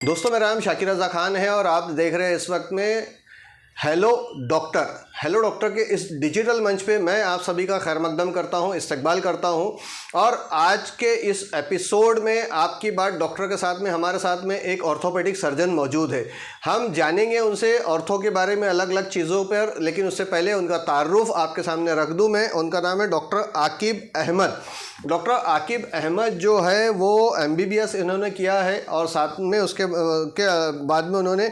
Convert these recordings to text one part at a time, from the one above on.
दोस्तों, मेरा नाम शाकिर रज़ा खान है और आप देख रहे हैं इस वक्त में हेलो डॉक्टर। हेलो डॉक्टर के इस डिजिटल मंच पे मैं आप सभी का खैर मकदम करता हूं, इस्तकबाल करता हूं। और आज के इस एपिसोड में आपकी बात डॉक्टर के साथ में हमारे साथ में एक ऑर्थोपेडिक सर्जन मौजूद है। हम जानेंगे उनसे ऑर्थो के बारे में अलग अलग चीज़ों पर, लेकिन उससे पहले उनका तारुफ आपके सामने रख दूँ मैं। उनका नाम है डॉक्टर आकिब अहमद। डॉक्टर आकिब अहमद जो है वो MBBS इन्होंने किया है और साथ में उसके बाद में उन्होंने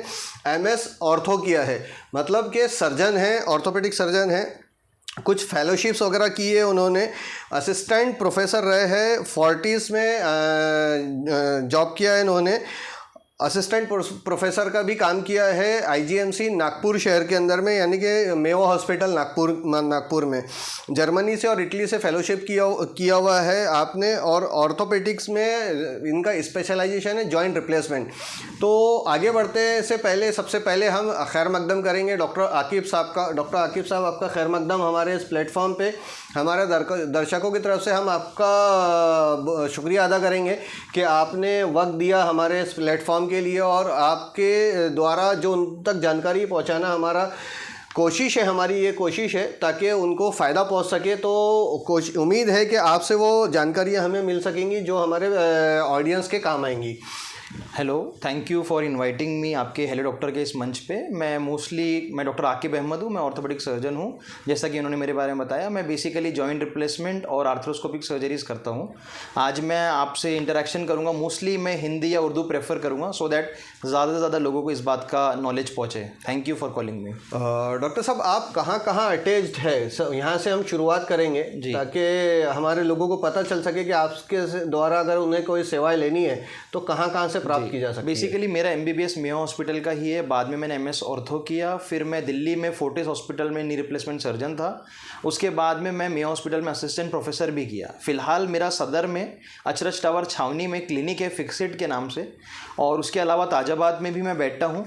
MS ऑर्थो किया है, मतलब कि सर्जन हैं, ऑर्थोपेडिक सर्जन हैं। कुछ फेलोशिप्स वगैरह की है उन्होंने। असिस्टेंट प्रोफेसर रहे हैं, फोर्टिस में जॉब किया है इन्होंने। असिस्टेंट प्रोफेसर का भी काम किया है IGMC नागपुर शहर के अंदर में, यानी कि मेयो हॉस्पिटल नागपुर में। जर्मनी से और इटली से फेलोशिप किया हुआ है आपने। और ऑर्थोपेडिक्स में इनका स्पेशलाइजेशन है जॉइंट रिप्लेसमेंट। तो आगे बढ़ते से पहले सबसे पहले हम खैर मकदम करेंगे डॉक्टर आकिब साहब का। डॉक्टर आकिब साहब, आपका खैर मकदम हमारे इस प्लेटफॉर्म पे। हमारे दर्शकों की तरफ से हम आपका शुक्रिया अदा करेंगे कि आपने वक्त दिया हमारे इस प्लेटफॉर्म के लिए, और आपके द्वारा जो उन तक जानकारी पहुंचाना हमारा कोशिश है, हमारी ये कोशिश है ताकि उनको फ़ायदा पहुंच सके। तो उम्मीद है कि आपसे वो जानकारियां हमें मिल सकेंगी जो हमारे ऑडियंस के काम आएंगी। Hello, thank you for inviting me आपके हेलो डॉक्टर के इस मंच पे। मैं डॉक्टर आकिब अहमद हूँ, मैं ऑर्थोपेडिक सर्जन हूँ। जैसा कि उन्होंने मेरे बारे में बताया, मैं बेसिकली जॉइंट रिप्लेसमेंट और आर्थ्रोस्कोपिक सर्जरीज़ करता हूँ। आज मैं आपसे इंटरेक्शन करूँगा, मोस्टली मैं हिंदी या उर्दू प्रेफर करूँगा सो दैट ज़्यादा से ज़्यादा लोगों को इस बात का नॉलेज पहुँचे। Thank you for calling me. Doctor साहब, आप कहाँ कहाँ अटैच्ड है, यहाँ से हम शुरुआत करेंगे ताकि हमारे लोगों को पता चल सके कि आपके द्वारा अगर उन्हें कोई सेवाएँ लेनी है तो कहाँ कहाँ से प्राप्त की जा सकती है। बेसिकली मेरा MBBS मेयो हॉस्पिटल का ही है, बाद में मैंने MS ऑर्थो किया, फिर मैं दिल्ली में फोर्टिस हॉस्पिटल में नी रिप्लेसमेंट सर्जन था। उसके बाद में मैं मेयो हॉस्पिटल में असिस्टेंट प्रोफेसर भी किया। फ़िलहाल मेरा सदर में अचरज टावर छावनी में क्लिनिक है फिक्सिट के नाम से, और उसके अलावा ताजाबाद में भी मैं बैठता हूँ,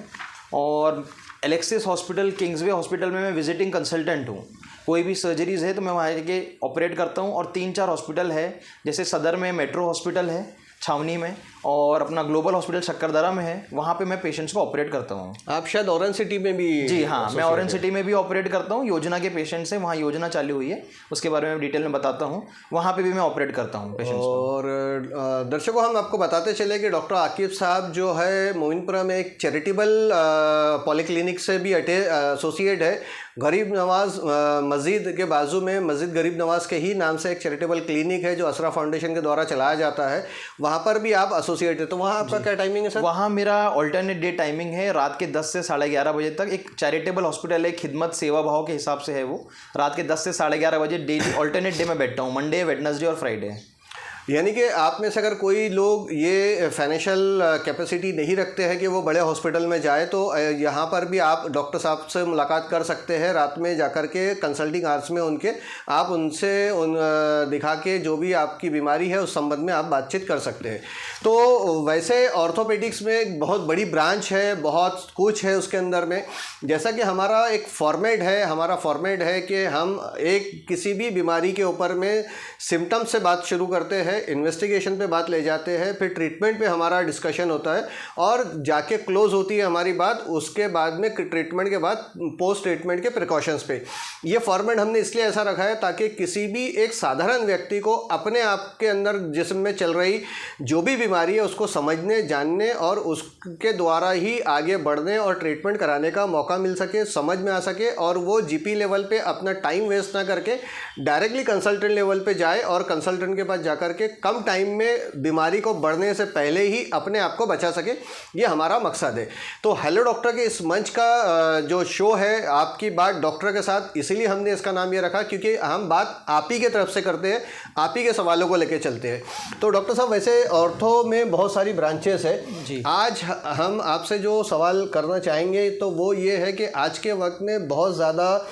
और एलेक्सिस हॉस्पिटल, किंग्सवे हॉस्पिटल में मैं विजिटिंग कंसल्टेंट हूँ। कोई भी सर्जरीज़ है तो मैं वहाँ के ऑपरेट करता हूँ। और 3-4 हॉस्पिटल है, जैसे सदर में मेट्रो हॉस्पिटल है छावनी में, और अपना ग्लोबल हॉस्पिटल शक्करदरा में है, वहाँ पे मैं पेशेंट्स को ऑपरेट करता हूँ। आप शायद ऑरेंज सिटी में भी? जी हाँ, मैं ऑरेंज सिटी में भी ऑपरेट करता हूँ। योजना के पेशेंट्स हैं, वहाँ योजना चालू हुई है, उसके बारे में डिटेल में बताता हूँ। वहाँ पे भी मैं ऑपरेट करता हूँ पेशेंट्स को। और दर्शकों, हम आपको बताते चले कि डॉक्टर आकिब साहब जो है मोमिनपुरा में एक चैरिटेबल पॉलीक्लिनिक से भी एसोसिएट है। गरीब नवाज मस्जिद के बाजू में मस्जिद गरीब नवाज के ही नाम से एक चैरिटेबल क्लिनिक है जो असरा फाउंडेशन के द्वारा चलाया जाता है। वहाँ पर भी आप एसोसिएट है, तो वहाँ आपका क्या टाइमिंग है सर? वहाँ मेरा ऑल्टरनेट डे टाइमिंग है, रात के 10 से 11:30 बजे तक। एक चैरिटेबल हॉस्पिटल है, खिदमत सेवा भाव के हिसाब से है वो। रात के 10 से 11:30 बजे डेली ऑल्टरनेट डे में बैठता हूँ, मंडे, वेडनेसडे और फ्राइडे। यानी कि आप में से अगर कोई लोग ये फाइनेंशियल कैपेसिटी नहीं रखते हैं कि वो बड़े हॉस्पिटल में जाए, तो यहाँ पर भी आप डॉक्टर साहब से मुलाकात कर सकते हैं रात में जाकर के। कंसल्टिंग आवर्स में उनके आप उनसे दिखा के जो भी आपकी बीमारी है उस संबंध में आप बातचीत कर सकते हैं। तो वैसे ऑर्थोपेडिक्स में एक बहुत बड़ी ब्रांच है, बहुत कुछ है उसके अंदर में। जैसा कि हमारा एक फॉर्मेट है कि हम एक किसी भी बीमारी के ऊपर में सिम्टम से बात शुरू करते हैं, इन्वेस्टिगेशन पे बात ले जाते हैं, फिर ट्रीटमेंट पे हमारा डिस्कशन होता है और जाके क्लोज होती है हमारी बात उसके बाद में ट्रीटमेंट के बाद पोस्ट ट्रीटमेंट के प्रिकॉशंस पे। ये फॉर्मेट हमने इसलिए ऐसा रखा है ताकि किसी भी एक साधारण व्यक्ति को अपने आप के अंदर जिस्म में चल रही जो भी बीमारी है उसको समझने, जानने और उसके द्वारा ही आगे बढ़ने और ट्रीटमेंट कराने का मौका मिल सके, समझ में आ सके, और वो GP लेवल पे अपना टाइम वेस्ट ना करके डायरेक्टली कंसल्टेंट लेवल पे जाए और कंसल्टेंट के पास जाकर के कम टाइम में बीमारी को बढ़ने से पहले ही अपने आप को बचा सके। ये हमारा मकसद है। तो हेलो डॉक्टर के इस मंच का जो शो है आपकी बात डॉक्टर के साथ, इसीलिए हमने इसका नाम ये रखा क्योंकि हम बात आप ही के तरफ से करते हैं, आप ही के सवालों को लेकर चलते हैं। तो डॉक्टर साहब, वैसे ऑर्थो में बहुत सारी ब्रांचेस है जी। आज हम आपसे जो सवाल करना चाहेंगे तो वो ये है कि आज के वक्त में बहुत ज़्यादा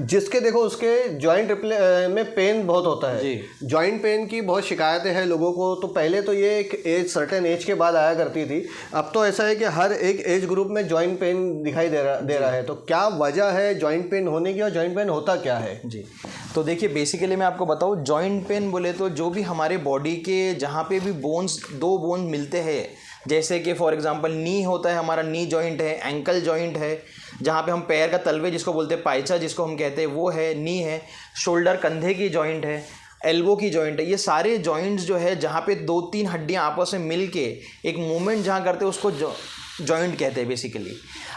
जिसके देखो उसके जॉइंट में पेन बहुत होता है, जॉइंट पेन की बहुत शिकायतें हैं लोगों को। तो पहले तो ये एक एज, सर्टेन एज के बाद आया करती थी, अब तो ऐसा है कि हर एक एज ग्रुप में जॉइंट पेन दिखाई दे रहा है। तो क्या वजह है जॉइंट पेन होने की और जॉइंट पेन होता क्या है? जी, तो देखिए बेसिकली मैं आपको बताऊँ, जॉइंट पेन बोले तो जो भी हमारे बॉडी के जहाँ पे भी बोन्स, दो बोन मिलते हैं जैसे कि फॉर एग्जांपल नी होता है, हमारा नी जॉइंट है, एंकल जॉइंट है, जहाँ पे हम पैर का तलवे जिसको बोलते हैं, पायचा जिसको हम कहते हैं, वो है, नी है। शोल्डर कंधे की जॉइंट है, एल्बो की जॉइंट है। ये सारे जॉइंट्स जो है जहाँ पे 2-3 हड्डियाँ आपस में मिल के एक मूवमेंट जहाँ करते हैं उसको जॉइंट कहते हैं बेसिकली।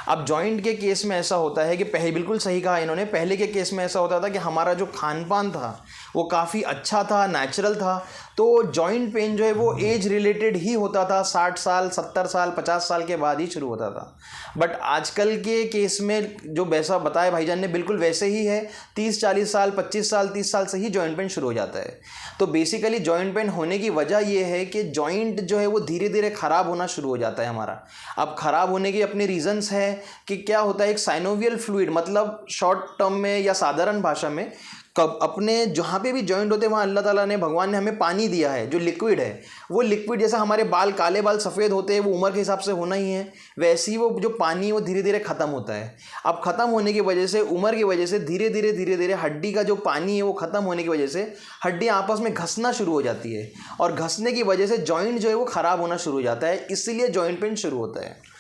अब जॉइंट के केस में ऐसा होता है कि पहले, बिल्कुल सही कहा इन्होंने, पहले के केस में ऐसा होता था कि हमारा जो खान पान था वो काफ़ी अच्छा था, नेचुरल था, तो जॉइंट पेन जो है वो एज रिलेटेड ही होता था, 60 साल 70 साल 50 साल के बाद ही शुरू होता था। बट आजकल के केस में जो वैसा बताया भाईजान ने बिल्कुल वैसे ही है, 30-40 साल 25 साल 30 साल से ही जॉइंट पेन शुरू हो जाता है। तो बेसिकली जॉइंट पेन होने की वजह ये है कि जॉइंट जो है वो धीरे धीरे ख़राब होना शुरू हो जाता है हमारा। अब ख़राब होने के अपने रीजंस हैं कि क्या होता है, एक साइनोवियल फ्लूइड, मतलब शॉर्ट टर्म में या साधारण भाषा में कब अपने जहाँ पे भी जॉइंट होते हैं वहाँ अल्लाह ताला ने, भगवान ने हमें पानी दिया है जो लिक्विड है। वो लिक्विड जैसा हमारे बाल, काले बाल सफ़ेद होते हैं, वो उम्र के हिसाब से होना ही है, वैसे ही वो जो पानी है वो धीरे धीरे ख़त्म होता है। अब ख़त्म होने की वजह से, उम्र की वजह से धीरे धीरे हड्डी का जो पानी है वो ख़त्म होने की वजह से हड्डियाँ आपस में घसना शुरू हो जाती है, और घसने की वजह से जॉइंट जो है वो ख़राब होना शुरू हो जाता है, इसीलिए जॉइंट पेन शुरू होता है।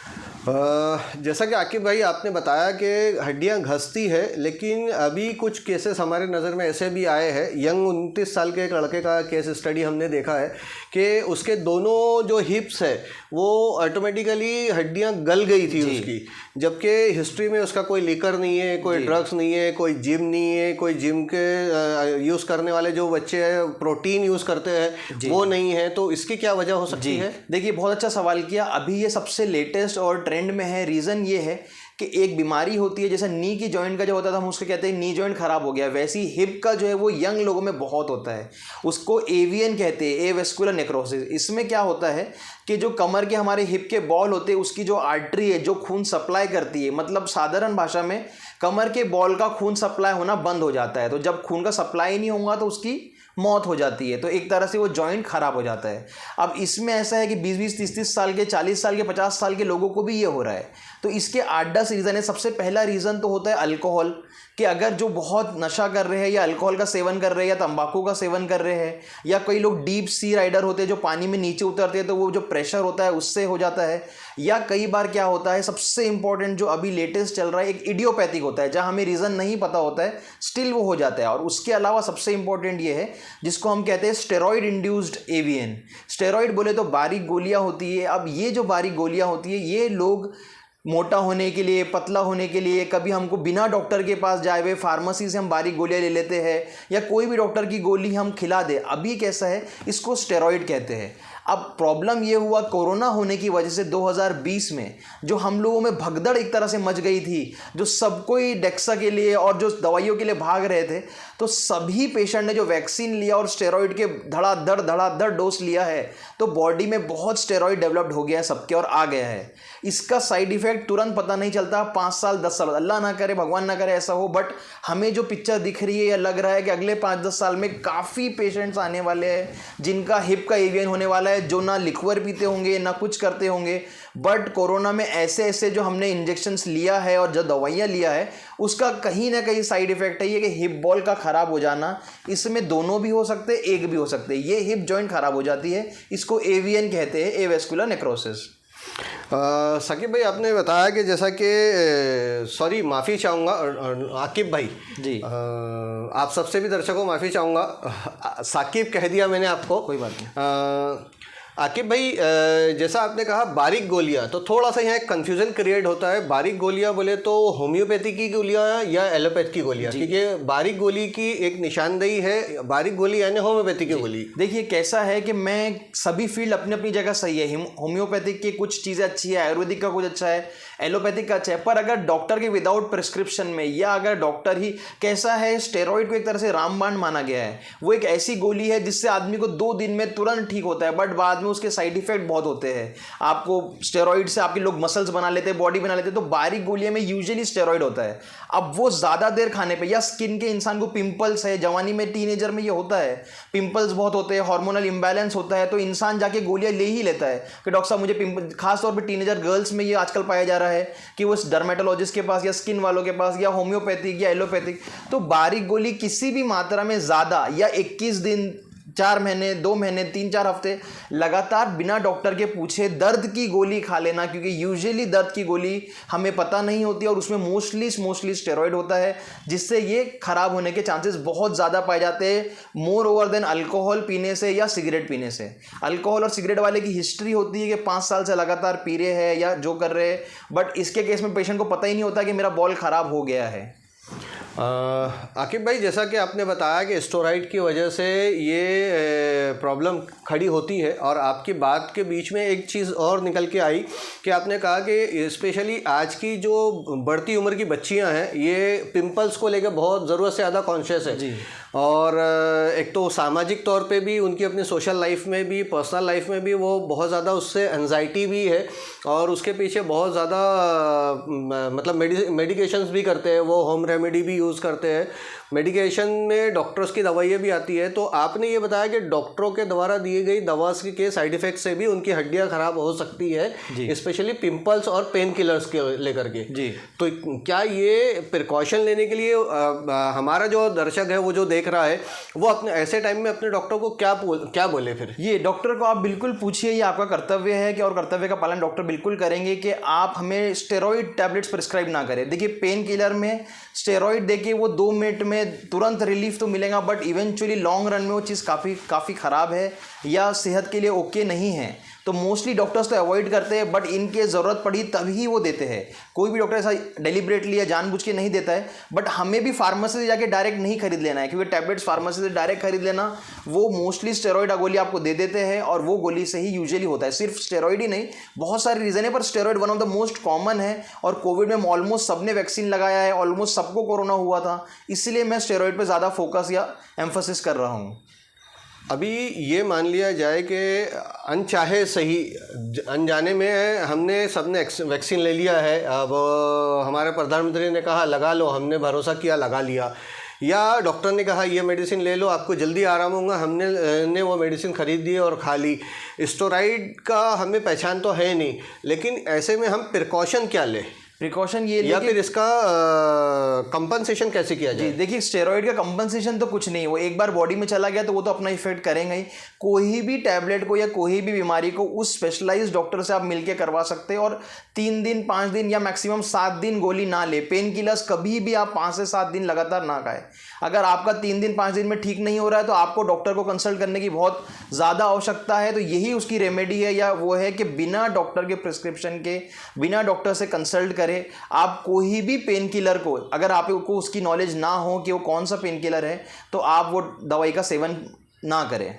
जैसा कि आकिब भाई आपने बताया कि हड्डियां घसती है, लेकिन अभी कुछ केसेस हमारे नज़र में ऐसे भी आए हैं। यंग 29 साल के एक लड़के का केस स्टडी हमने देखा है कि उसके दोनों जो हिप्स है वो ऑटोमेटिकली हड्डियां गल गई थी उसकी, जबकि हिस्ट्री में उसका कोई लीकर नहीं है, कोई ड्रग्स नहीं है, कोई जिम नहीं है, कोई जिम के यूज़ करने वाले जो बच्चे हैं प्रोटीन यूज़ करते हैं वो नहीं है। तो इसकी क्या वजह हो सकती है? देखिए, बहुत अच्छा सवाल किया। अभी ये सबसे लेटेस्ट और ट्रेंड में है। रीज़न ये है कि एक बीमारी होती है, जैसे नी की जॉइंट का जो होता था हम उसको कहते हैं नी जॉइंट ख़राब हो गया, वैसे ही हिप का जो है वो यंग लोगों में बहुत होता है, उसको एवीएन कहते हैं, एवेस्कुलर नेक्रोसिस। इसमें क्या होता है कि जो कमर के हमारे हिप के बॉल होते हैं उसकी जो आर्टरी है जो खून सप्लाई करती है, मतलब साधारण भाषा में कमर के बॉल का खून सप्लाई होना बंद हो जाता है। तो जब खून का सप्लाई नहीं होगा तो उसकी मौत हो जाती है, तो एक तरह से वो जॉइंट ख़राब हो जाता है। अब इसमें ऐसा है कि 20-20, 30-30 साल के, 40 साल के, 50 साल के लोगों को भी ये हो रहा है। तो इसके 8-10 रीज़न है। सबसे पहला रीज़न तो होता है अल्कोहल, कि अगर जो बहुत नशा कर रहे हैं या अल्कोहल का सेवन कर रहे हैं या तंबाकू का सेवन कर रहे हैं, या कई लोग डीप सी राइडर होते हैं जो पानी में नीचे उतरते हैं तो वो जो प्रेशर होता है उससे हो जाता है, या कई बार क्या होता है, सबसे इंपॉर्टेंट जो अभी लेटेस्ट चल रहा है, एक इडियोपैथिक होता है जहाँ हमें रीज़न नहीं पता होता है, स्टिल वो हो जाता है। और उसके अलावा सबसे इंपॉर्टेंट ये है जिसको हम कहते हैं स्टेरॉइड इंड्यूस्ड एवीएन। स्टेरॉइड बोले तो बारीक गोलियाँ होती है। अब ये जो बारीक गोलियाँ होती है ये लोग मोटा होने के लिए, पतला होने के लिए, कभी हमको बिना डॉक्टर के पास जाए हुए फार्मेसी से हम बारीक गोलियां ले लेते हैं, या कोई भी डॉक्टर की गोली हम खिला दे। अभी कैसा है, इसको स्टेरॉइड कहते हैं। अब प्रॉब्लम ये हुआ कोरोना होने की वजह से 2020 में जो हम लोगों में भगदड़ एक तरह से मच गई थी, जो सबको ही डेक्सा के लिए और जो दवाइयों के लिए भाग रहे थे, तो सभी पेशेंट ने जो वैक्सीन लिया और स्टेरॉइड के धड़ाधड़ डोज लिया है, तो बॉडी में बहुत स्टेरॉइड डेवलप्ड हो गया है सबके और आ गया है। इसका साइड इफेक्ट तुरंत पता नहीं चलता, 5 साल 10 साल, अल्लाह ना करे, भगवान ना करे ऐसा हो, बट हमें जो पिक्चर दिख रही है या लग रहा है कि अगले 5-10 साल में काफ़ी पेशेंट्स आने वाले हैं जिनका हिप का एवीएन होने वाला है, जो ना लिक्वर पीते होंगे ना कुछ करते होंगे, बट कोरोना में ऐसे ऐसे जो हमने इंजेक्शंस लिया है और जो दवाइयाँ लिया है उसका कहीं ना कहीं साइड इफेक्ट है ये कि हिप बॉल का ख़राब हो जाना। इसमें दोनों भी हो सकते हैं, एक भी हो सकते हैं। ये हिप जॉइंट ख़राब हो जाती है, इसको एवीएन कहते हैं, एवेस्कुलर नेक्रोसिस। साकिब भाई आपने बताया कि जैसा कि सॉरी माफ़ी चाहूँगा आकिब भाई जी, आप सबसे भी दर्शकों माफ़ी चाहूँगा, साकिब कह दिया मैंने आपको, कोई बात नहीं। आकिब भाई जैसा आपने कहा बारीक गोलियाँ, तो थोड़ा सा यहाँ एक कन्फ्यूज़न क्रिएट होता है। बारीक गोलियाँ बोले तो होम्योपैथी की गोलियाँ या एलोपैथ की गोलियाँ, क्योंकि बारीक गोली की एक निशानदेही है, बारीक गोली यानी होम्योपैथी की गोली। देखिए कैसा है कि मैं सभी फील्ड अपनी अपनी जगह सही है। होम्योपैथिक की कुछ चीज़ें अच्छी है, आयुर्वेदिक का कुछ अच्छा है, एलोपैथिक का अच्छा है, पर अगर डॉक्टर के विदाउट प्रिस्क्रिप्शन में, या अगर डॉक्टर ही, कैसा है, स्टेरॉइड को एक तरह से रामबाण माना गया है। वो एक ऐसी गोली है जिससे आदमी को 2 दिन में तुरंत ठीक होता है, बट बाद में उसके साइड इफेक्ट बहुत होते हैं। आपको स्टेरॉइड से आपके लोग मसल्स बना लेते हैं, बॉडी बना लेते हैं, तो बारीक गोलियों में यूजुअली स्टेरॉइड होता है। अब वो ज़्यादा देर खाने पे, या स्किन के इंसान को पिंपल्स है, जवानी में टीनेजर में ये होता है, पिंपल्स बहुत होते हैं, हार्मोनल इम्बैलेंस होता है, तो इंसान जाके गोलियां ले ही लेता है कि डॉक्टर साहब मुझे पिंपल, खासतौर पर टीनेजर गर्ल्स में ये आजकल पाया जा रहा है कि वो डर्मेटोलॉजिस्ट के पास या स्किन वालों के पास या होम्योपैथिक या एलोपैथिक। तो बारीक गोली किसी भी मात्रा में ज़्यादा या 21 दिन 4 महीने, 2 महीने, 3-4 हफ्ते लगातार बिना डॉक्टर के पूछे दर्द की गोली खा लेना, क्योंकि यूजुअली दर्द की गोली हमें पता नहीं होती और उसमें मोस्टली स्टेरॉइड होता है, जिससे ये खराब होने के चांसेस बहुत ज़्यादा पाए जाते हैं, मोर ओवर देन अल्कोहल पीने से या सिगरेट पीने से। अल्कोहल और सिगरेट वाले की हिस्ट्री होती है कि 5 साल से लगातार पी रहे हैं या जो कर रहे हैं, बट इसके केस में पेशेंट को पता ही नहीं होता कि मेरा बॉल खराब हो गया है। आकिब भाई, जैसा कि आपने बताया कि स्टेरॉइड की वजह से ये प्रॉब्लम खड़ी होती है, और आपकी बात के बीच में एक चीज़ और निकल के आई कि आपने कहा कि स्पेशली आज की जो बढ़ती उम्र की बच्चियां हैं ये पिंपल्स को लेकर बहुत ज़रूरत से ज़्यादा कॉन्शियस है जी। और एक तो सामाजिक तौर पे भी उनकी अपनी सोशल लाइफ में भी, पर्सनल लाइफ में भी वो बहुत ज़्यादा उससे एंजाइटी भी है, और उसके पीछे बहुत ज़्यादा मतलब मेडिकेशंस भी करते हैं, वो होम रेमेडी भी यूज़ करते हैं, मेडिकेशन में डॉक्टर्स की दवाइयाँ भी आती है। तो आपने ये बताया कि डॉक्टरों के द्वारा दिए गई दवा के साइड इफ़ेक्ट से भी उनकी हड्डियाँ ख़राब हो सकती है, स्पेशली पिंपल्स और पेन किलर्स के लेकर के जी। तो क्या ये प्रिकॉशन लेने के लिए हमारा जो दर्शक है, वो जो देख रहा है, वो अपने ऐसे टाइम में अपने डॉक्टर को क्या बोले? फिर ये डॉक्टर को आप बिल्कुल पूछिए, ये आपका कर्तव्य है कि, और कर्तव्य का पालन डॉक्टर बिल्कुल करेंगे कि आप हमें स्टेरॉइड टैबलेट्स प्रिस्क्राइब ना करें। देखिए, पेन किलर में स्टेरॉइड देखिए वो 2 मिनट में तुरंत रिलीफ तो मिलेगा, बट इवेंचुअली लॉन्ग रन में वो चीज़ काफ़ी ख़राब है या सेहत के लिए ओके नहीं है। तो मोस्टली डॉक्टर्स तो अवॉइड करते हैं, बट इनके ज़रूरत पड़ी तभी वो देते हैं। कोई भी डॉक्टर ऐसा डेलिबरेटली या जानबूझ के नहीं देता है, बट हमें भी फार्मेसी से जाके डायरेक्ट नहीं खरीद लेना है, क्योंकि टैबलेट्स फार्मेसी से डायरेक्ट खरीद लेना, वो मोस्टली स्टेरॉइड गोली आपको दे देते हैं, और वो गोली से ही यूजुअली होता है। सिर्फ स्टेरॉइड ही नहीं, बहुत सारे रीज़न है, पर steroid one of the most common है। और कोविड में ऑलमोस्ट सबने वैक्सीन लगाया है, ऑलमोस्ट सबको कोरोना हुआ था, इसलिए मैं स्टेरॉइड पर ज़्यादा फोकस या एम्फोसिस कर रहा हूँ। अभी ये मान लिया जाए कि अनचाहे सही अनजाने में हमने सबने वैक्सीन ले लिया है, अब हमारे प्रधानमंत्री ने कहा लगा लो, हमने भरोसा किया लगा लिया, या डॉक्टर ने कहा ये मेडिसिन ले लो आपको जल्दी आराम होगा, हमने वो मेडिसिन खरीद दी और खा ली। स्टेरॉइड का हमें पहचान तो है नहीं, लेकिन ऐसे में हम प्रिकॉशन क्या लें? प्रिकॉशन ये या फिर इसका कंपनसेशन कैसे किया जाए? देखिए, स्टेरॉइड का कंपनसेशन तो कुछ नहीं, वो एक बार बॉडी में चला गया तो वो तो अपना इफेक्ट करेंगे ही। कोई भी टैबलेट को या कोई भी बीमारी को उस स्पेशलाइज्ड डॉक्टर से आप मिलके करवा सकते हैं, और 3 दिन 5 दिन या मैक्सिमम 7 दिन गोली ना ले। पेन किलर्स कभी भी आप 5 से 7 दिन लगातार ना खाएं। अगर आपका 3 दिन 5 दिन में ठीक नहीं हो रहा है तो आपको डॉक्टर को कंसल्ट करने की बहुत ज़्यादा आवश्यकता है। तो यही उसकी रेमेडी है, या वो है कि बिना डॉक्टर के प्रिस्क्रिप्शन के, बिना डॉक्टर से कंसल्ट करें आप कोई भी पेन किलर को, अगर आपको उसकी नॉलेज ना हो कि वो कौन सा पेन किलर है, तो आप वो दवाई का सेवन ना करें।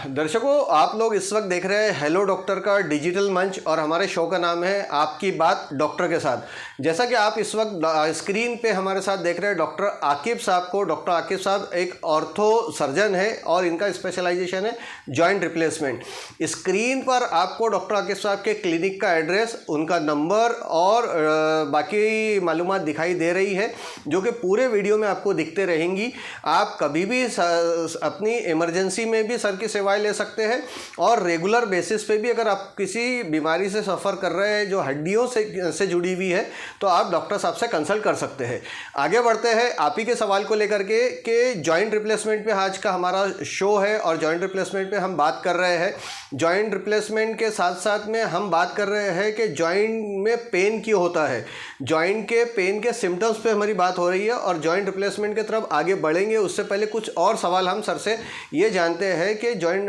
दर्शकों, आप लोग इस वक्त देख रहे हैं हेलो डॉक्टर का डिजिटल मंच, और हमारे शो का नाम है आपकी बात डॉक्टर के साथ। जैसा कि आप इस वक्त स्क्रीन पे हमारे साथ देख रहे हैं डॉक्टर आकिब साहब को। डॉक्टर आकिब साहब एक ऑर्थो सर्जन है और इनका स्पेशलाइजेशन है जॉइंट रिप्लेसमेंट। स्क्रीन पर आपको डॉक्टर आकिब साहब के क्लिनिक का एड्रेस, उनका नंबर और बाकी मालूमात दिखाई दे रही है, जो कि पूरे वीडियो में आपको दिखते रहेंगी। आप कभी भी अपनी इमरजेंसी में भी सर की सेवाएं ले सकते हैं, और रेगुलर बेसिस पे भी अगर आप किसी बीमारी से सफ़र कर रहे हैं जो हड्डियों से जुड़ी हुई है, तो आप डॉक्टर साहब से कंसल्ट कर सकते हैं। आगे बढ़ते हैं आप ही के सवाल को लेकर के कि जॉइंट रिप्लेसमेंट पे आज का हमारा शो है, और जॉइंट रिप्लेसमेंट पे हम बात कर रहे हैं। जॉइंट रिप्लेसमेंट के साथ साथ में हम बात कर रहे हैं कि जॉइंट में पेन क्यों होता है, जॉइंट के पेन के सिम्टम्स पे हमारी बात हो रही है, और जॉइंट रिप्लेसमेंट की तरफ आगे बढ़ेंगे। उससे पहले कुछ और सवाल हम सर से ये जानते हैं कि जॉइंट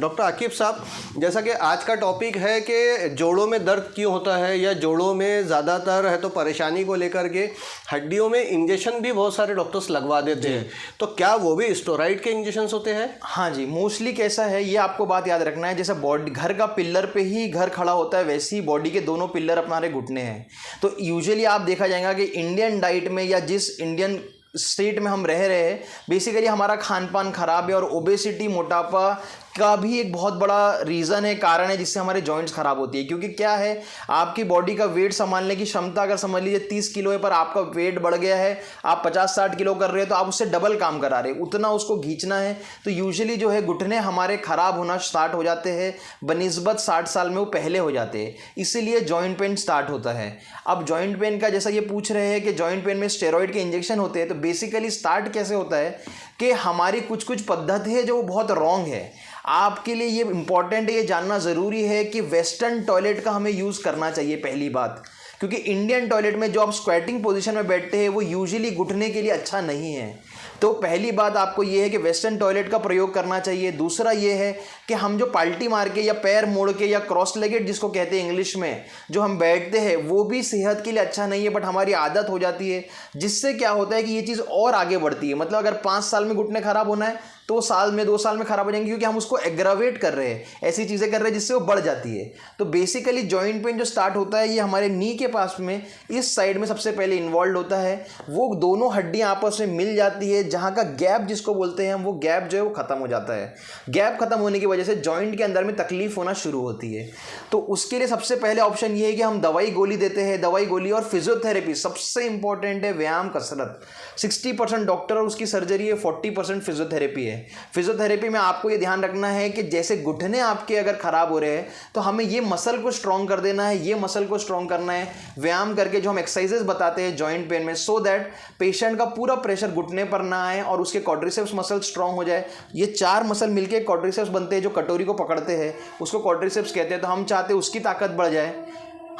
डॉक्टर आकिब साहब, जैसा कि आज का टॉपिक है कि जोड़ों में दर्द क्यों होता है, या जोड़ों में ज़्यादातर है तो परेशानी को लेकर के हड्डियों में इंजेक्शन भी बहुत सारे डॉक्टर्स लगवा देते हैं, तो क्या वो भी स्टेरॉइड के इंजेक्शन होते हैं? हाँ जी, मोस्टली कैसा है, ये आपको बात याद रखना है, जैसे बॉडी घर का पिल्लर पे ही घर खड़ा होता है, वैसे ही बॉडी के दोनों पिल्लर अपने घुटने हैं। तो यूजुअली आप देखा जाएगा कि इंडियन डाइट में या जिस इंडियन स्टेट में हम रह रहे हैं, बेसिकली हमारा खान पान खराब है, और ओबेसिटी, मोटापा का भी एक बहुत बड़ा रीज़न है, कारण है जिससे हमारे जॉइंट्स खराब होती है। क्योंकि क्या है, आपकी बॉडी का वेट संभालने की क्षमता अगर समझ लीजिए 30 किलो है, पर आपका वेट बढ़ गया है, आप 50-60 किलो कर रहे हैं, तो आप उससे डबल काम करा रहे हैं, उतना उसको खींचना है। तो यूजुअली जो है घुटने हमारे खराब होना स्टार्ट हो जाते हैं बनिस्बत 60 साल में वो पहले हो जाते हैं, इसीलिए जॉइंट पेन स्टार्ट होता है। अब जॉइंट पेन का जैसा ये पूछ रहे हैं कि जॉइंट पेन में स्टेरॉइड के इंजेक्शन होते हैं, तो बेसिकली स्टार्ट कैसे होता है कि हमारी कुछ कुछ पद्धति है जो वो बहुत रॉन्ग है। आपके लिए ये इंपॉर्टेंट है, ये जानना ज़रूरी है कि वेस्टर्न टॉयलेट का हमें यूज़ करना चाहिए पहली बात, क्योंकि इंडियन टॉयलेट में जो आप स्क्वैटिंग पोजीशन में बैठते हैं वो यूजुअली घुटने के लिए अच्छा नहीं है। तो पहली बात आपको ये है कि वेस्टर्न टॉयलेट का प्रयोग करना चाहिए। दूसरा ये है कि हम जो पाल्टी मार के या पैर मोड़ के या क्रॉस लेगेड जिसको कहते हैं इंग्लिश में, जो हम बैठते हैं वो भी सेहत के लिए अच्छा नहीं है, बट हमारी आदत हो जाती है, जिससे क्या होता है कि ये चीज़ और आगे बढ़ती है। मतलब अगर 5 साल में घुटने खराब होना है तो साल में 2 साल में खराब हो जाएंगे, क्योंकि हम उसको एग्रावेट कर रहे हैं, ऐसी चीज़ें कर रहे हैं जिससे वो बढ़ जाती है। तो बेसिकली जॉइंट पेन जो स्टार्ट होता है ये हमारे नी के पास में इस साइड में सबसे पहले इन्वॉल्व होता है। वो दोनों हड्डियां आपस में मिल जाती है, जहाँ का गैप जिसको बोलते हैं हम, वो गैप जो है वो खत्म हो जाता है। गैप खत्म होने की वजह से जॉइंट के अंदर में तकलीफ होना शुरू होती है। तो उसके लिए सबसे पहले ऑप्शन ये है कि हम दवाई गोली देते हैं। दवाई गोली और फिजियोथेरेपी सबसे इंपॉर्टेंट है, व्यायाम कसरत। 60% डॉक्टर और उसकी सर्जरी है, 40% फिजियोथेरेपी है। फिजियोथेरेपी में आपको ये ध्यान रखना है कि जैसे घुटने आपके अगर खराब हो रहे हैं तो हमें ये मसल को स्ट्रॉन्ग कर देना है, ये मसल को स्ट्रॉन्ग करना है व्यायाम करके, जो हम एक्सरसाइजेस बताते हैं जॉइंट पेन में, सो दैट पेशेंट का पूरा प्रेशर घुटने पर ना आए और उसके क्वाड्रिसेप्स मसल स्ट्रॉन्ग हो जाए। ये 4 मसल मिलके क्वाड्रिसेप्स बनते हैं, जो कटोरी को पकड़ते हैं उसको क्वाड्रिसेप्स कहते हैं। तो हम चाहते हैं उसकी ताकत बढ़ जाए,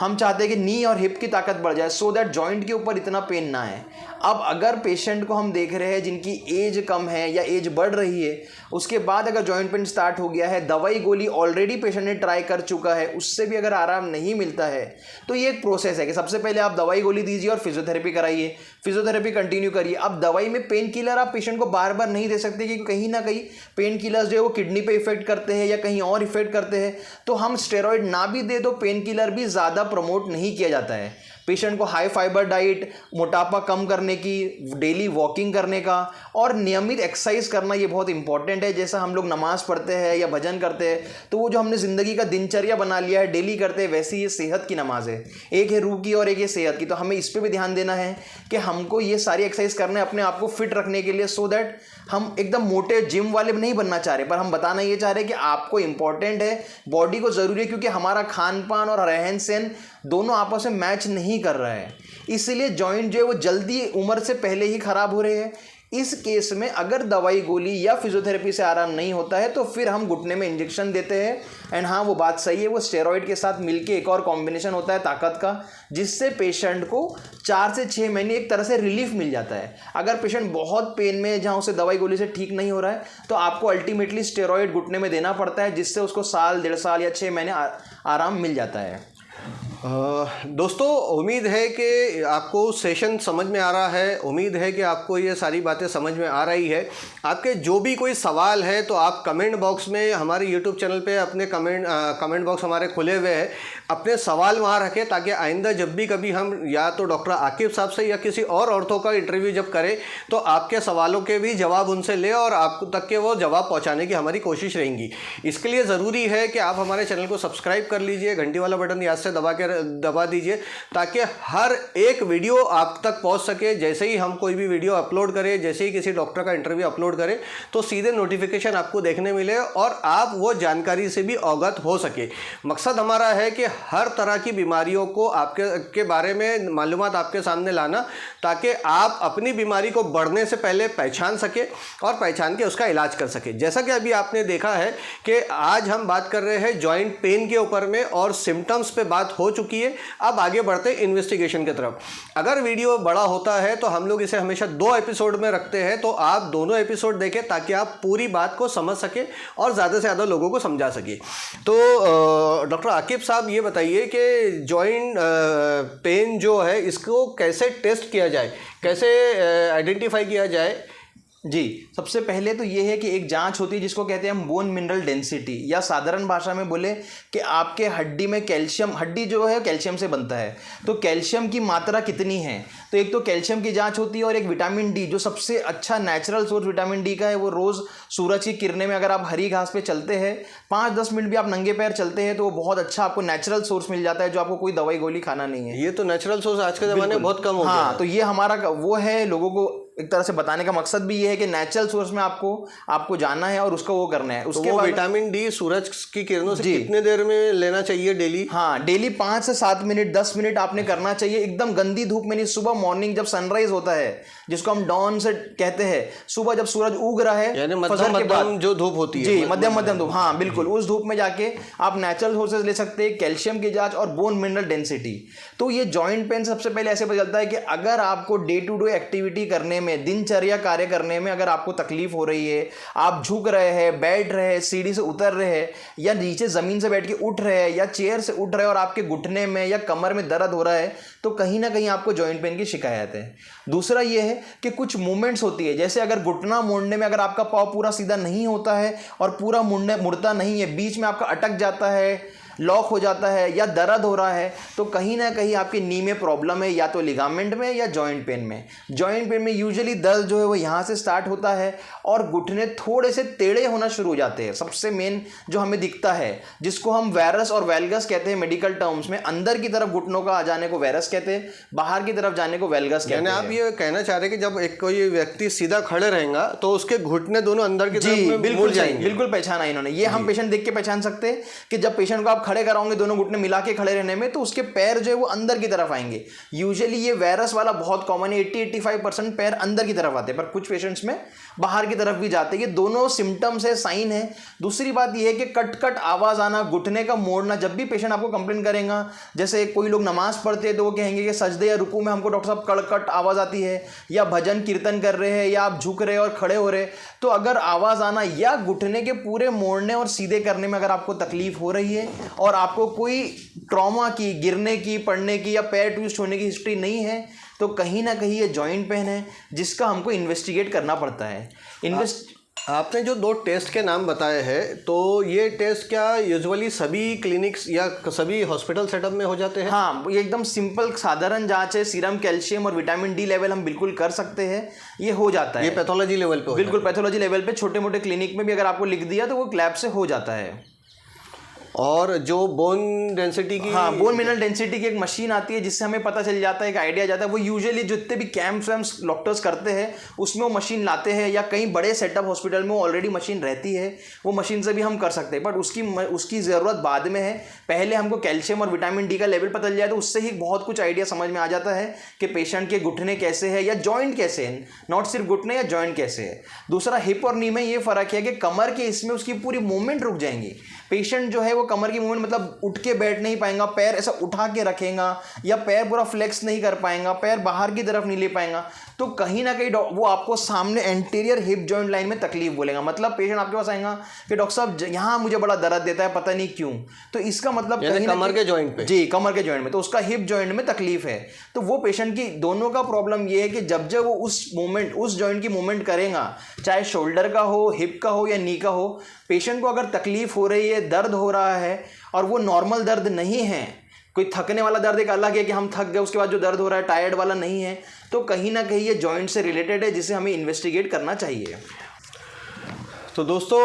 हम चाहते हैं कि नी और हिप की ताकत बढ़ जाए, सो दैट जॉइंट के ऊपर इतना पेन ना है। अब अगर पेशेंट को हम देख रहे हैं जिनकी एज कम है या एज बढ़ रही है, उसके बाद अगर जॉइंट पेन स्टार्ट हो गया है, दवाई गोली ऑलरेडी पेशेंट ने ट्राई कर चुका है, उससे भी अगर आराम नहीं मिलता है, तो ये एक प्रोसेस है कि सबसे पहले आप दवाई गोली दीजिए और फिजियोथेरेपी कराइए, फिजियोथेरेपी कंटिन्यू करिए। अब दवाई में पेन किलर आप पेशेंट को बार बार नहीं दे सकते, क्योंकि कहीं ना कहीं पेन किलर्स जो है वो किडनी पे इफेक्ट करते हैं या कहीं और इफेक्ट करते हैं। तो हम स्टेरॉइड ना भी दे दो, पेन किलर भी ज़्यादा प्रमोट नहीं किया जाता है। पेशेंट को हाई फाइबर डाइट, मोटापा कम करने की, डेली वॉकिंग करने का और नियमित एक्सरसाइज करना ये बहुत इंपॉर्टेंट है। जैसा हम लोग नमाज पढ़ते हैं या भजन करते हैं, तो वो जो हमने ज़िंदगी का दिनचर्या बना लिया है, डेली करते हैं, वैसे ये सेहत की नमाज है। एक है रूह की और एक है सेहत की। तो हमें इस पर भी ध्यान देना है कि हमको ये सारी एक्सरसाइज करना है अपने आप को फिट रखने के लिए, सो दैट हम एकदम मोटे जिम वाले नहीं बनना चाह रहे, पर हम बताना ये चाह रहे हैं कि आपको इंपॉर्टेंट है, बॉडी को ज़रूरी है, क्योंकि हमारा खान पान और रहन सहन दोनों आपस में मैच नहीं कर रहा है। इसलिए जॉइंट जो है वो जल्दी उम्र से पहले ही ख़राब हो रहे हैं। इस केस में अगर दवाई गोली या फिजियोथेरेपी से आराम नहीं होता है तो फिर हम घुटने में इंजेक्शन देते हैं। एंड हाँ, वो बात सही है, वो स्टेरॉइड के साथ मिलके एक और कॉम्बिनेशन होता है ताकत का, जिससे पेशेंट को 4 से 6 महीने एक तरह से रिलीफ मिल जाता है। अगर पेशेंट बहुत पेन में है जहाँ उसे दवाई गोली से ठीक नहीं हो रहा है, तो आपको अल्टीमेटली स्टेरॉइड घुटने में देना पड़ता है, जिससे उसको साल, 1.5 साल या 6 महीने आराम मिल जाता है। दोस्तों, उम्मीद है कि आपको सेशन समझ में आ रहा है, उम्मीद है कि आपको ये सारी बातें समझ में आ रही है। आपके जो भी कोई सवाल है तो आप कमेंट बॉक्स में, हमारे यूट्यूब चैनल पे अपने कमेंट बॉक्स हमारे खुले हुए हैं, अपने सवाल वहाँ रखें, ताकि आइंदा जब भी कभी हम या तो डॉक्टर आकिब साहब से या किसी और औरतों का इंटरव्यू जब करें, तो आपके सवालों के भी जवाब उनसे ले और आपको तक के वो जवाब पहुँचाने की हमारी कोशिश रहेंगी। इसके लिए ज़रूरी है कि आप हमारे चैनल को सब्सक्राइब कर लीजिए, घंटी वाला बटन याद से दबा दीजिए, ताकि हर एक वीडियो आप तक पहुंच सके। जैसे ही हम कोई भी वीडियो अपलोड करें, जैसे ही किसी डॉक्टर का इंटरव्यू अपलोड करें, तो सीधे नोटिफिकेशन आपको देखने मिले और आप वो जानकारी से भी अवगत हो सके। मकसद हमारा है कि हर तरह की बीमारियों को आपके बारे में मालूमात आपके सामने लाना, ताकि आप अपनी बीमारी को बढ़ने से पहले पहचान सके और पहचान के उसका इलाज कर सके। जैसा कि अभी आपने देखा है कि आज हम बात कर रहे हैं जॉइंट पेन के ऊपर में और सिम्टम्स पे बात हो चुकी है। अब आगे बढ़ते हैं इन्वेस्टिगेशन की तरफ। अगर वीडियो बड़ा होता है तो हम लोग इसे हमेशा 2 एपिसोड में रखते हैं, तो आप दोनों एपिसोड देखें ताकि आप पूरी बात को समझ सके और ज़्यादा से ज़्यादा लोगों को समझा सके। तो डॉक्टर आकिब साहब, ये बताइए कि जॉइंट पेन जो है इसको कैसे टेस्ट किया जाए, कैसे आइडेंटिफाई किया जाए? जी, सबसे पहले तो ये है कि एक जांच होती है जिसको कहते हैं हम बोन मिनरल डेंसिटी, या साधारण भाषा में बोले कि आपके हड्डी में कैल्शियम, हड्डी जो है कैल्शियम से बनता है, तो कैल्शियम की मात्रा कितनी है। तो एक तो कैल्शियम की जांच होती है, और एक विटामिन डी, जो सबसे अच्छा नेचुरल सोर्स विटामिन डी का है, वो रोज़ सूरज की किरणें में अगर आप हरी घास पे चलते हैं 5-10 मिनट भी आप नंगे पैर चलते हैं तो वो बहुत अच्छा आपको नेचुरल सोर्स मिल जाता है, जो आपको कोई दवाई गोली खाना नहीं है। ये तो नेचुरल सोर्स आज के ज़माने में बहुत कम हो गया है। हाँ, तो ये हमारा वो है, लोगों को एक तरह से बताने का मकसद भी ये है कि नेचुरल सोर्स में आपको जाना है और उसका वो करना है। उसके तो वो बाद विटामिन डी सूरज की किरणों से कितने देर में लेना चाहिए डेली? हाँ, डेली 5 से 7 मिनट 10 मिनट आपने करना चाहिए, एकदम गंदी धूप में नहीं। सुबह मॉर्निंग जब सनराइज होता है, जिसको हम डॉन से कहते हैं, सुबह जब सूरज उग रहा है, यानी फजर के बाद जो धूप होती है, जी मध्यम धूप, हाँ बिल्कुल, उस धूप में जाके आप नेचुरल सोर्सेज ले सकते हैं, कैल्शियम की जांच और बोन मिनरल डेंसिटी। तो ये जॉइंट पेन सबसे पहले ऐसे पता चलता है कि अगर आपको डे टू डे एक्टिविटी करने में, दिनचर्या कार्य करने में अगर आपको तकलीफ हो रही है, आप झुक रहे हैं, बैठ रहे हैं, सीढ़ी से उतर रहे हैं, या नीचे जमीन से बैठ के उठ रहे हैं, या चेयर से उठ रहे हैं और आपके घुटने में या कमर में दर्द हो रहा है, तो कहीं ना कहीं आपको जॉइंट पेन की शिकायत है। दूसरा ये है कि कुछ मूवमेंट्स होती है, जैसे अगर घुटना मोड़ने में अगर आपका पाँव पूरा सीधा नहीं होता है और पूरा मुड़ता नहीं है, बीच में आपका अटक जाता है, लॉक हो जाता है, या दर्द हो रहा है, तो कहीं ना कहीं आपकी नी में प्रॉब्लम है, या तो लिगामेंट में या जॉइंट पेन में। जॉइंट पेन में यूजुअली दर्द जो है वो यहाँ से स्टार्ट होता है और घुटने थोड़े से टेढ़े होना शुरू हो जाते हैं। सबसे मेन जो हमें दिखता है, जिसको हम वैरस और वेल्गस कहते हैं मेडिकल टर्म्स में, अंदर की तरफ घुटनों का आ जाने को वैरस कहते हैं, बाहर की तरफ जाने को वेल्गस कहते हैं। आप ये कहना चाह रहे हैं कि जब एक कोई व्यक्ति सीधा खड़े रहेगा तो उसके घुटने दोनों अंदर की तरफ में मुड़ जाएंगे। बिल्कुल पहचाना इन्होंने, ये हम पेशेंट देख के पहचान सकते हैं कि जब पेशेंट को आप खड़े कराओगे दोनों घुटने मिला के खड़े रहने में, तो उसके पैर जो है वो अंदर की तरफ आएंगे। यूजुअली ये वायरस वाला बहुत कॉमन है, 80-85% पैर अंदर की तरफ आते हैं, पर कुछ पेशेंट्स में बाहर की तरफ भी जाते हैं। ये दोनों सिम्टम्स है, साइन है। दूसरी बात ये है कि कट कट आवाज आना, घुटने का मोड़ना। जब भी पेशेंट आपको कंप्लेन करेगा, जैसे कोई लोग नमाज पढ़ते हैं तो वो कहेंगे कि सजदे या रुकू में हमको डॉक्टर साहब कड़कट आवाज आती है, या भजन कीर्तन कर रहे हैं, या आप झुक रहे और खड़े हो रहे, तो अगर आवाज आना या घुटने के पूरे मोड़ने और सीधे करने में अगर आपको तकलीफ हो रही है और आपको कोई ट्रॉमा की, गिरने की, पड़ने की या पैर ट्विस्ट होने की हिस्ट्री नहीं है, तो कहीं ना कहीं ये जॉइंट पेन है जिसका हमको इन्वेस्टिगेट करना पड़ता है। आपने जो 2 टेस्ट के नाम बताए हैं, तो ये टेस्ट क्या यूजुअली सभी क्लिनिक्स या सभी हॉस्पिटल सेटअप में हो जाते हैं? हाँ, ये एकदम सिंपल साधारण जांच है। सीरम कैल्शियम और विटामिन डी लेवल हम बिल्कुल कर सकते हैं, ये हो जाता है। ये पैथोलॉजी लेवल पे? बिल्कुल पैथोलॉजी लेवल पे, छोटे मोटे क्लिनिक में भी अगर आपको लिख दिया तो वो लैब से हो जाता है। और जो बोन डेंसिटी की, हाँ, बोन मिनरल डेंसिटी की एक मशीन आती है जिससे हमें पता चल जाता है, एक आइडिया जाता है। वो यूजुअली जितने भी कैंप्स वैम्प्स डॉक्टर्स करते हैं उसमें वो मशीन लाते हैं, या कहीं बड़े सेटअप हॉस्पिटल में वो ऑलरेडी मशीन रहती है, वो मशीन से भी हम कर सकते हैं। बट उसकी ज़रूरत बाद में है। पहले हमको कैल्शियम और विटामिन डी का लेवल पता चल जाए तो उससे ही बहुत कुछ आइडिया समझ में आ जाता है कि पेशेंट के घुटने कैसे है या जॉइंट कैसे है, नॉट सिर्फ घुटने या जॉइंट कैसे है। दूसरा, हिप और नी में ये फ़र्क है कि कमर के इसमें उसकी पूरी मूवमेंट रुक जाएंगी। पेशेंट जो है वो कमर की मूवमेंट, मतलब उठ के बैठ नहीं पाएगा, पैर ऐसा उठा के रखेगा, या पैर पूरा फ्लेक्स नहीं कर पाएगा, पैर बाहर की तरफ नहीं ले पाएगा, तो कहीं ना कहीं वो आपको सामने एंटीरियर हिप जॉइंट लाइन में तकलीफ बोलेगा। मतलब पेशेंट आपके पास आएगा कि डॉक्टर साहब यहाँ मुझे बड़ा दर्द देता है, पता नहीं क्यों। तो इसका मतलब कहीं कमर के जॉइंट पे, जी कमर के जॉइंट में, तो उसका हिप जॉइंट में तकलीफ है। तो वो पेशेंट की दोनों का प्रॉब्लम ये है कि जब जब वो उस मूवमेंट, उस जॉइंट की मूवमेंट करेगा, चाहे शोल्डर का हो, हिप का हो या नी का हो, पेशेंट को अगर तकलीफ हो रही है, दर्द हो रहा है और वो नॉर्मल दर्द नहीं है, कोई थकने वाला दर्द एक अलग है कि हम थक गए उसके बाद जो दर्द हो रहा है टायर्ड वाला नहीं है, तो कहीं ना कहीं ये जॉइंट से रिलेटेड है जिसे हमें इन्वेस्टिगेट करना चाहिए। तो दोस्तों,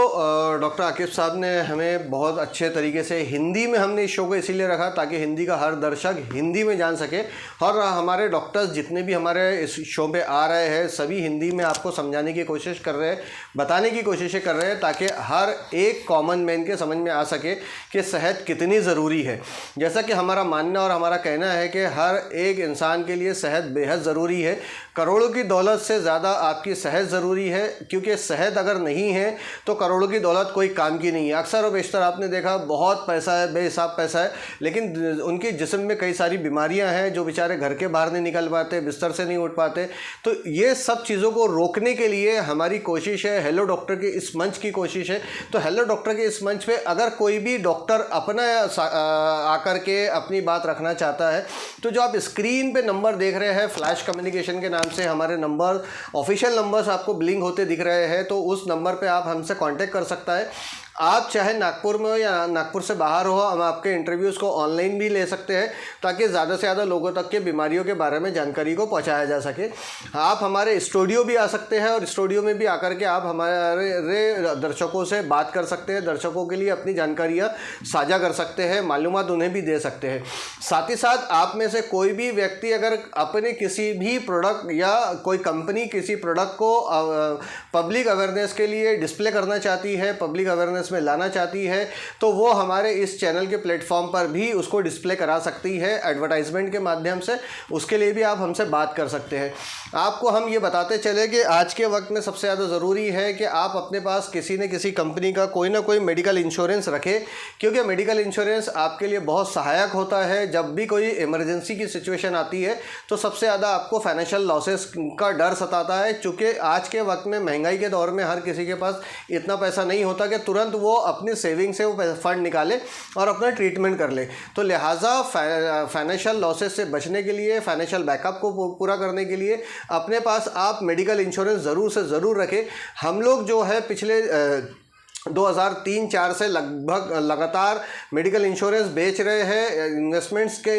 डॉक्टर आकिब साहब ने हमें बहुत अच्छे तरीके से, हिंदी में हमने इस शो को इसीलिए रखा ताकि हिंदी का हर दर्शक हिंदी में जान सके, और हमारे डॉक्टर्स जितने भी हमारे इस शो पे आ रहे हैं सभी हिंदी में आपको समझाने की कोशिश कर रहे हैं, बताने की कोशिशें कर रहे हैं, ताकि हर एक कॉमन मैन के समझ में आ सके कि सेहत कितनी ज़रूरी है। जैसा कि हमारा मानना और हमारा कहना है कि हर एक इंसान के लिए सेहत बेहद ज़रूरी है। करोड़ों की दौलत से ज़्यादा आपकी सेहत ज़रूरी है, क्योंकि सेहत अगर नहीं है तो करोड़ों की दौलत कोई काम की नहीं है। अक्सर और बेशतर आपने देखा बहुत पैसा है, बेहिसाब पैसा है, लेकिन उनके जिस्म में कई सारी बीमारियां हैं, जो बेचारे घर के बाहर नहीं निकल पाते, बिस्तर से नहीं उठ पाते। तो ये सब चीज़ों को रोकने के लिए हमारी कोशिश है, हेलो डॉक्टर के इस मंच की कोशिश है। तो हेलो डॉक्टर के इस मंच पे अगर कोई भी डॉक्टर अपना आकर के अपनी बात रखना चाहता है, तो जो आप स्क्रीन पे नंबर देख रहे हैं, फ्लैश कम्युनिकेशन के नाम से हमारे नंबर, ऑफिशियल नंबर्स आपको ब्लिंक होते दिख रहे हैं, तो उस नंबर पे आप हमसे कांटेक्ट कर सकता है। आप चाहे नागपुर में हो या नागपुर से बाहर हो, हम आपके इंटरव्यूज़ को ऑनलाइन भी ले सकते हैं, ताकि ज़्यादा से ज़्यादा लोगों तक के बीमारियों के बारे में जानकारी को पहुंचाया जा सके। आप हमारे स्टूडियो भी आ सकते हैं और स्टूडियो में भी आकर के आप हमारे दर्शकों से बात कर सकते हैं, दर्शकों के लिए अपनी जानकारियाँ साझा कर सकते हैं, मालूमात उन्हें भी दे सकते हैं। साथ ही साथ आप में से कोई भी व्यक्ति अगर अपने किसी भी प्रोडक्ट या कोई कंपनी किसी प्रोडक्ट को पब्लिक अवेयरनेस के लिए डिस्प्ले करना चाहती है, पब्लिक अवेयरनेस में लाना चाहती है, तो वो हमारे इस चैनल के प्लेटफॉर्म पर भी उसको डिस्प्ले करा सकती है एडवर्टाइजमेंट के माध्यम से। उसके लिए भी आप हमसे बात कर सकते हैं। आपको हम ये बताते चले कि आज के वक्त में सबसे ज़्यादा ज़रूरी है कि आप अपने पास किसी न किसी कंपनी का कोई ना कोई मेडिकल इंश्योरेंस रखें, क्योंकि मेडिकल इंश्योरेंस आपके लिए बहुत सहायक होता है। जब भी कोई इमरजेंसी की सिचुएशन आती है तो सबसे ज़्यादा आपको फाइनेंशियल लॉसेस का डर सताता है, चूँकि आज के वक्त में महंगाई के दौर में हर किसी के पास इतना पैसा नहीं होता कि तुरंत वो अपनी सेविंग से वो फंड निकाले और अपना ट्रीटमेंट कर ले। तो लिहाजा फाइनेंशियल लॉसेस से बचने के लिए, फाइनेंशियल बैकअप को पूरा करने के लिए अपने पास आप मेडिकल इंश्योरेंस ज़रूर से ज़रूर रखें। हम लोग जो है पिछले 2003-04 से लगभग लगातार मेडिकल इंश्योरेंस बेच रहे हैं। इन्वेस्टमेंट्स के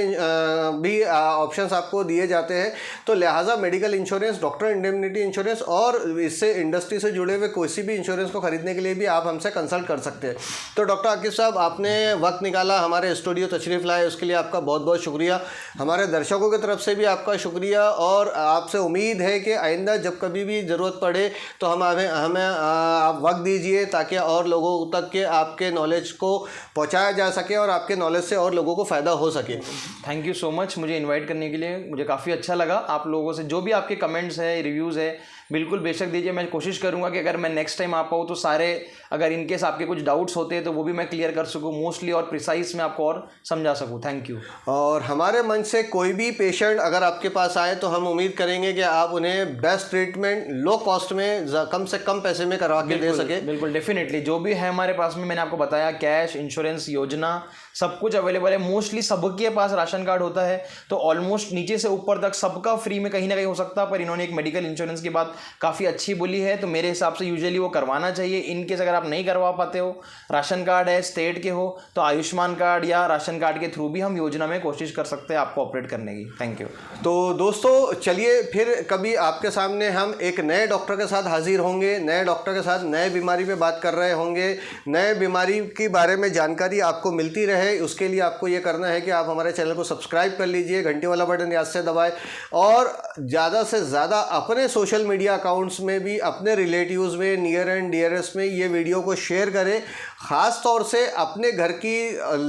भी ऑप्शंस आपको दिए जाते हैं। तो लिहाजा medical insurance, doctor indemnity insurance और इससे इंडस्ट्री से जुड़े हुए किसी भी इंश्योरेंस को खरीदने के लिए भी आप हमसे कंसल्ट कर सकते हैं। तो डॉक्टर आकिब साहब, आपने वक्त निकाला, हमारे स्टूडियो तशरीफ़ लाए, उसके लिए आपका बहुत बहुत शुक्रिया। हमारे दर्शकों की तरफ से भी आपका शुक्रिया और आपसे उम्मीद है कि आइंदा जब कभी भी ज़रूरत पड़े तो हमें आप वक्त दीजिए, ताकि और लोगों तक के आपके नॉलेज को पहुंचाया जा सके और आपके नॉलेज से और लोगों को फ़ायदा हो सके। थैंक यू सो मच मुझे इनवाइट करने के लिए। मुझे काफ़ी अच्छा लगा। आप लोगों से जो भी आपके कमेंट्स है, रिव्यूज़ है, बिल्कुल बेशक दीजिए। मैं कोशिश करूंगा कि अगर मैं नेक्स्ट टाइम आ पाऊँ तो सारे, अगर इनकेस आपके कुछ डाउट्स होते हैं तो वो भी मैं क्लियर कर सकूँ मोस्टली और प्रिसाइज में आपको और समझा सकूँ। Thank you. और हमारे मंच से कोई भी पेशेंट अगर आपके पास आए तो हम उम्मीद करेंगे कि आप उन्हें बेस्ट ट्रीटमेंट लो कॉस्ट में कम से कम पैसे में करवा के दे सके। बिल्कुल डेफिनेटली। जो भी है हमारे पास में, मैंने आपको बताया, कैश, इंश्योरेंस, योजना, सब कुछ अवेलेबल है। मोस्टली सबके पास राशन कार्ड होता है, तो ऑलमोस्ट नीचे से ऊपर तक सबका फ्री में कहीं ना कहीं हो सकता है। पर इन्होंने एक मेडिकल इंश्योरेंस की बात काफ़ी अच्छी बोली है, तो मेरे हिसाब से यूजुअली वो करवाना चाहिए। इनकेस अगर आप नहीं करवा पाते हो, राशन कार्ड है, स्टेट के हो, तो आयुष्मान कार्ड या राशन कार्ड के थ्रू भी हम योजना में कोशिश कर सकते हैं आपको ऑपरेट करने की। Thank you. तो दोस्तों, चलिए फिर कभी आपके सामने हम एक नए डॉक्टर के साथ हाजिर होंगे, नए डॉक्टर के साथ नए बीमारी पे बात कर रहे होंगे। नए बीमारी के बारे में जानकारी आपको मिलती रहे, उसके लिए आपको ये करना है कि आप हमारे चैनल को सब्सक्राइब कर लीजिए, घंटे वाला बटन याद से दबाएं और ज़्यादा से ज़्यादा अपने सोशल मीडिया अकाउंट्स में भी, अपने रिलेटिव्स में, नियर एंड डियरेस्ट में ये वीडियो को शेयर करें। ख़ास तौर से अपने घर की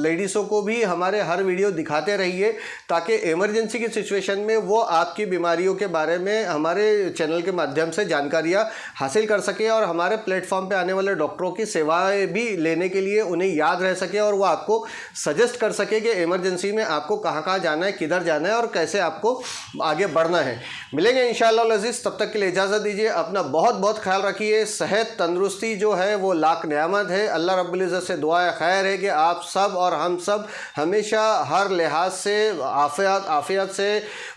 लेडीज़ों को भी हमारे हर वीडियो दिखाते रहिए, ताकि इमरजेंसी की सिचुएशन में वो आपकी बीमारियों के बारे में हमारे चैनल के माध्यम से जानकारियाँ हासिल कर सके और हमारे प्लेटफॉर्म पे आने वाले डॉक्टरों की सेवाएं भी लेने के लिए उन्हें याद रह सके और वो आपको सजेस्ट कर सके कि इमरजेंसी में आपको कहाँ कहाँ जाना है, किधर जाना है और कैसे आपको आगे बढ़ना है। मिलेंगे इंशाअल्लाह अज़ीज़, तब तक के लिए इजाज़त दीजिए। अपना बहुत बहुत ख्याल रखिए। सेहत तंदुरुस्ती जो है वो लाख नेमत है। अल्लाह रब्बुल इज़्ज़त से दुआ खैर है कि आप सब और हम सब हमेशा हर लिहाज से आफियत से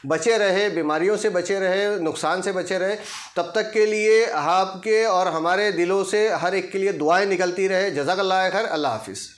बचे रहे, बीमारियों से बचे रहे, नुकसान से बचे रहे। तब तक के लिए आपके और हमारे दिलों से हर एक के लिए दुआएं निकलती रहे। जज़ाकल्लाह खैर। अल्लाह हाफिज़।